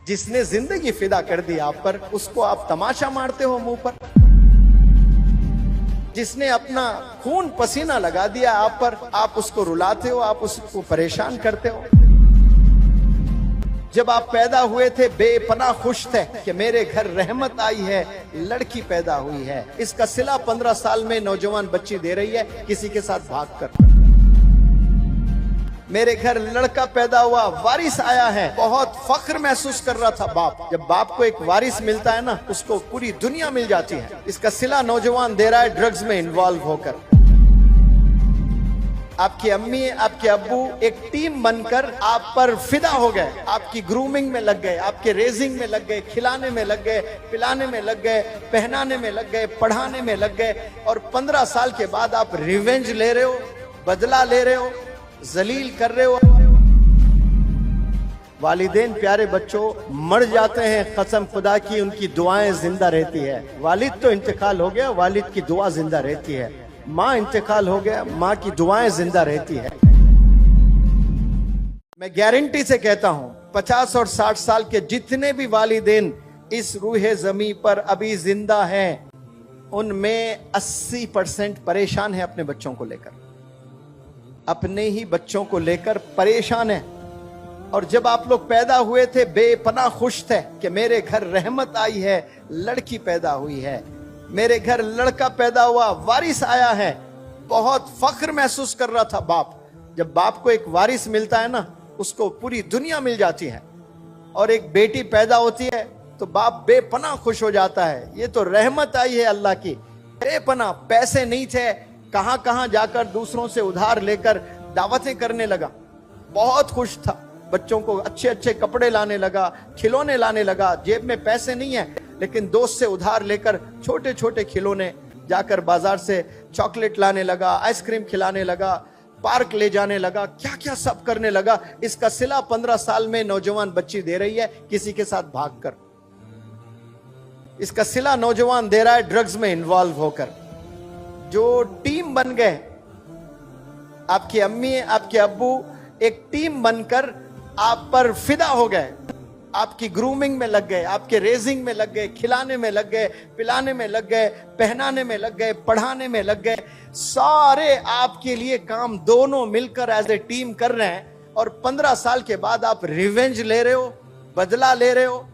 जिसने जिंदगी फिदा कर दी आप पर, उसको आप तमाशा मारते हो मुंह पर। जिसने अपना खून पसीना लगा दिया आप पर, आप उसको रुलाते हो, आप उसको परेशान करते हो। जब आप पैदा हुए थे बेपनाह खुश थे कि मेरे घर रहमत आई है, लड़की पैदा हुई है। इसका सिला 15 साल में नौजवान बच्ची दे रही है किसी के साथ भागकर। मेरे घर लड़का पैदा हुआ, वारिस आया है, बहुत फख्र महसूस कर रहा था बाप। जब बाप को एक वारिस मिलता है ना, उसको पूरी दुनिया मिल जाती है। इसका सिला नौजवान दे रहा है ड्रग्स में इन्वॉल्व होकर। आपकी अम्मी, आपके अब्बू एक टीम बनकर आप पर फिदा हो गए, आपकी ग्रूमिंग में लग गए, आपके रेजिंग में लग गए, खिलाने में लग गए, पिलाने में लग गए, पहनाने में लग गए, पढ़ाने में लग गए। और 15 साल के बाद आप रिवेंज ले रहे हो, बदला ले रहे हो, जलील कर रहे हो। वालिदैन प्यारे बच्चों मर जाते हैं, कसम खुदा की उनकी दुआएं जिंदा रहती है। वालिद तो इंतकाल हो गया, वालिद की दुआ जिंदा रहती है। माँ इंतकाल हो गया, माँ की दुआएं जिंदा रहती है। मैं गारंटी से कहता हूं 50 और 60 साल के जितने भी वालिदैन इस रूहे जमी पर अभी जिंदा हैं, उनमें 80% परेशान है अपने बच्चों को लेकर, अपने ही बच्चों को लेकर परेशान है। और जब आप लोग पैदा हुए थे बेपनाह खुश थे कि मेरे घर रहमत आई है, लड़की पैदा हुई है। मेरे घर लड़का पैदा हुआ, वारिस आया है, बहुत फख्र महसूस कर रहा था बाप। जब बाप को एक वारिस मिलता है ना, उसको पूरी दुनिया मिल जाती है। और एक बेटी पैदा होती है तो बाप बेपनाह खुश हो जाता है, ये तो रहमत आई है अल्लाह की। बेपनाह पैसे नहीं थे, कहां कहां जाकर दूसरों से उधार लेकर दावतें करने लगा। बहुत खुश था, बच्चों को अच्छे अच्छे कपड़े लाने लगा, खिलौने लाने लगा। जेब में पैसे नहीं है, लेकिन दोस्त से उधार लेकर छोटे छोटे खिलौने, जाकर बाजार से चॉकलेट लाने लगा, आइसक्रीम खिलाने लगा, पार्क ले जाने लगा, क्या क्या सब करने लगा। इसका सिला 15 साल में नौजवान बच्ची दे रही है किसी के साथ भागकर। इसका सिला नौजवान दे रहा है ड्रग्स में इन्वॉल्व होकर। जो टीम बन गए, आपकी अम्मी, आपके अब्बू एक टीम बनकर आप पर फिदा हो गए, आपकी ग्रूमिंग में लग गए, आपके रेजिंग में लग गए, खिलाने में लग गए, पिलाने में लग गए, पहनाने में लग गए, पढ़ाने में लग गए। सारे आपके लिए काम दोनों मिलकर एज ए टीम कर रहे हैं। और 15 साल के बाद आप रिवेंज ले रहे हो, बदला ले रहे हो,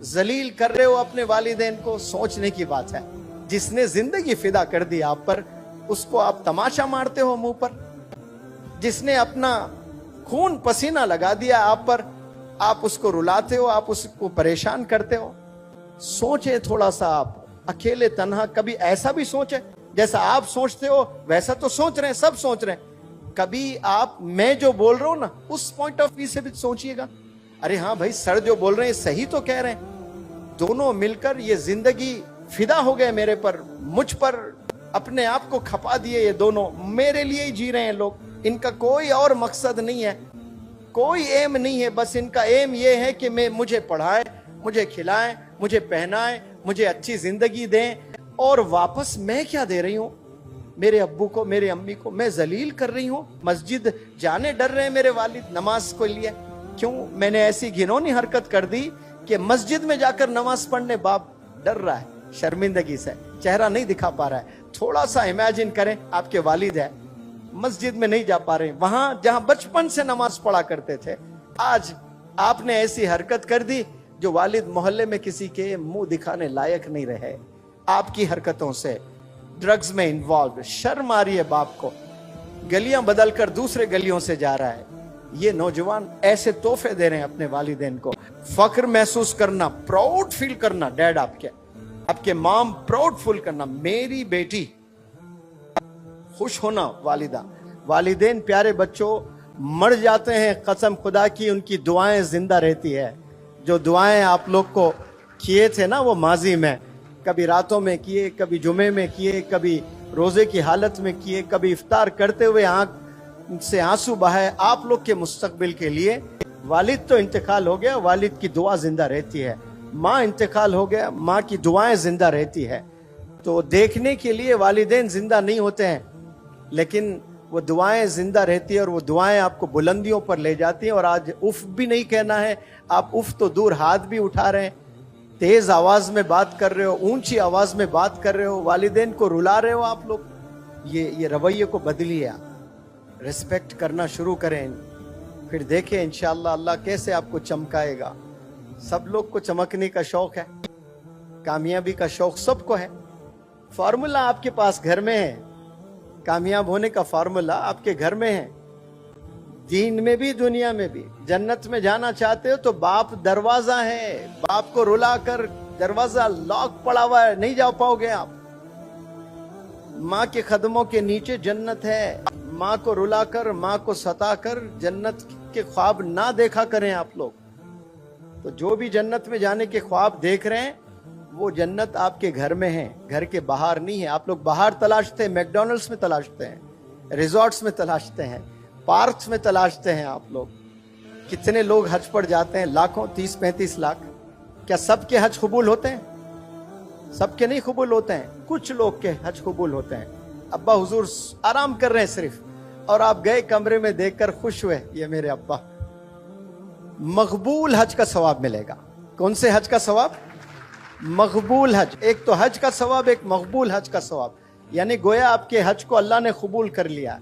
जलील कर रहे हो अपने वालिदैन को। सोचने की बात है। जिसने जिंदगी फिदा कर दी आप पर, उसको आप तमाशा मारते हो मुंह पर। जिसने अपना खून पसीना लगा दिया आप पर, आप उसको रुलाते हो, आप उसको परेशान करते हो। सोचे थोड़ा सा आप, अकेले तन्हा कभी ऐसा भी सोचे? जैसा आप सोचते हो वैसा तो सोच रहे हैं, सब सोच रहे हैं। कभी आप मैं जो बोल रहा हूं ना, उस पॉइंट ऑफ व्यू से भी सोचिएगा। अरे हाँ भाई, सर जो बोल रहे हैं सही तो कह रहे हैं। दोनों मिलकर ये जिंदगी फिदा हो गए मेरे पर, मुझ पर अपने आप को खपा दिए। ये दोनों मेरे लिए ही जी रहे हैं लोग। इनका कोई और मकसद नहीं है, कोई एम नहीं है। बस इनका एम ये है कि मुझे पढ़ाएं, मुझे खिलाएं, मुझे पहनाएं, मुझे अच्छी जिंदगी दें। और वापस मैं क्या दे रही हूं मेरे अब्बू को, मेरे अम्मी को? मैं जलील कर रही हूं। मस्जिद जाने डर रहे हैं मेरे वालिद नमाज को लिए। क्यों? मैंने ऐसी घिनौनी हरकत कर दी कि मस्जिद में जाकर नमाज पढ़ने बाप डर रहा है, शर्मिंदगी से चेहरा नहीं दिखा पा रहा है। थोड़ा सा इमेजिन करें, आपके वालिद है, मस्जिद में नहीं जा पा रहे, वहां जहां बचपन से नमाज पढ़ा करते थे। आज आपने ऐसी हरकत कर दी जो वालिद मोहल्ले में किसी के मुंह दिखाने लायक नहीं रहे। आपकी हरकतों से ड्रग्स में इन्वॉल्व, शर्म आ रही है बाप को। गलियां बदलकर दूसरे गलियों से जा रहा है। ये नौजवान ऐसे तोहफे दे रहे हैं अपने वालिदैन को। फख्र महसूस करना, प्राउड फील करना, डैड आपके माम प्राउड फील करना, मेरी बेटी खुश होना। वालिदैन प्यारे बच्चों मर जाते हैं, कसम खुदा की उनकी दुआएं जिंदा रहती है। जो दुआएं आप लोग को किए थे ना वो माजी में, कभी रातों में किए, कभी जुमे में किए, कभी रोजे की हालत में किए, कभी इफ्तार करते हुए आंख से आंसू बहाए आप लोग के मुस्तकबिल के लिए। वालिद तो इंतकाल हो गया, वालिद की दुआ जिंदा रहती है। माँ इंतकाल हो गया, माँ की दुआएं जिंदा रहती है। तो देखने के लिए वालिदैन जिंदा नहीं होते हैं, लेकिन वो दुआएं जिंदा रहती है और वो दुआएं आपको बुलंदियों पर ले जाती हैं। और आज उफ भी नहीं कहना है, आप उफ तो दूर हाथ भी उठा रहे हैं, तेज आवाज में बात कर रहे हो, ऊंची आवाज में बात कर रहे हो, वालिदैन को रुला रहे हो आप लोग। ये रवैये को बदलिए, आप रिस्पेक्ट करना शुरू करें, फिर देखें इंशाअल्लाह अल्लाह कैसे आपको चमकाएगा। सब लोग को चमकने का शौक है, कामयाबी का शौक सबको है। फार्मूला आपके पास घर में है, कामयाब होने का फार्मूला आपके घर में है, दीन में भी दुनिया में भी। जन्नत में जाना चाहते हो तो बाप दरवाजा है, बाप को रुला कर दरवाजा लॉक पड़ा हुआ है, नहीं जा पाओगे आप। माँ के कदमों के नीचे जन्नत है, माँ को रुलाकर, माँ को सताकर जन्नत के ख्वाब ना देखा करें आप लोग। तो जो भी जन्नत में जाने के ख्वाब देख रहे हैं वो जन्नत आपके घर में है, घर के बाहर नहीं है। आप लोग बाहर तलाशते हैं, मैकडॉनल्ड्स में तलाशते हैं, रिजॉर्ट्स में तलाशते हैं, पार्क्स में तलाशते हैं आप लोग। कितने लोग हज पर जाते हैं, लाखों, 30-35 लाख। क्या सबके हज कबूल होते हैं? सबके नहीं कबूल होते हैं, कुछ लोग के हज कबूल होते हैं। अब्बा हुजूर आराम कर रहे हैं सिर्फ, और आप गए कमरे में देखकर खुश हुए, ये मेरे अब्बा। मकबूल हज का सवाब मिलेगा। कौन से हज का सवाब? मकबूल हज। एक तो हज का सवाब, एक मकबूल हज का सवाब। यानी गोया आपके हज को अल्लाह ने कबूल कर लिया,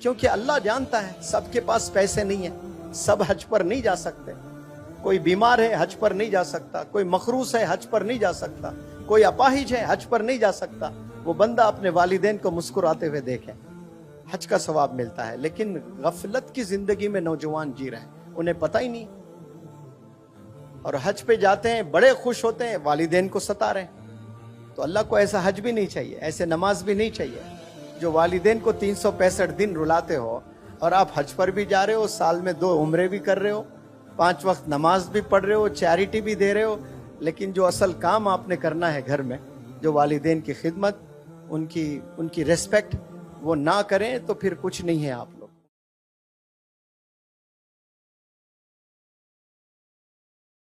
क्योंकि अल्लाह जानता है सबके पास पैसे नहीं है, सब हज पर नहीं जा सकते। कोई बीमार है हज पर नहीं जा सकता, कोई मखरूस है हज पर नहीं जा सकता, कोई अपाहिज है हज पर नहीं जा सकता। वो बंदा अपने वालिदैन को मुस्कुराते हुए देखे, हज का सवाब मिलता है। लेकिन गफलत की जिंदगी में नौजवान जी रहे हैं, उन्हें पता ही नहीं, और हज पे जाते हैं, बड़े खुश होते हैं, वालिदैन को सता रहे हैं। तो अल्लाह को ऐसा हज भी नहीं चाहिए, ऐसे नमाज भी नहीं चाहिए जो वालिदैन को 365 दिन रुलाते हो। और आप हज पर भी जा रहे हो, साल में 2 उम्रे भी कर रहे हो, 5 वक्त नमाज भी पढ़ रहे हो, चैरिटी भी दे रहे हो, लेकिन जो असल काम आपने करना है घर में, जो वालिदैन की खिदमत, उनकी रिस्पेक्ट, वो ना करें तो फिर कुछ नहीं है आप लोग।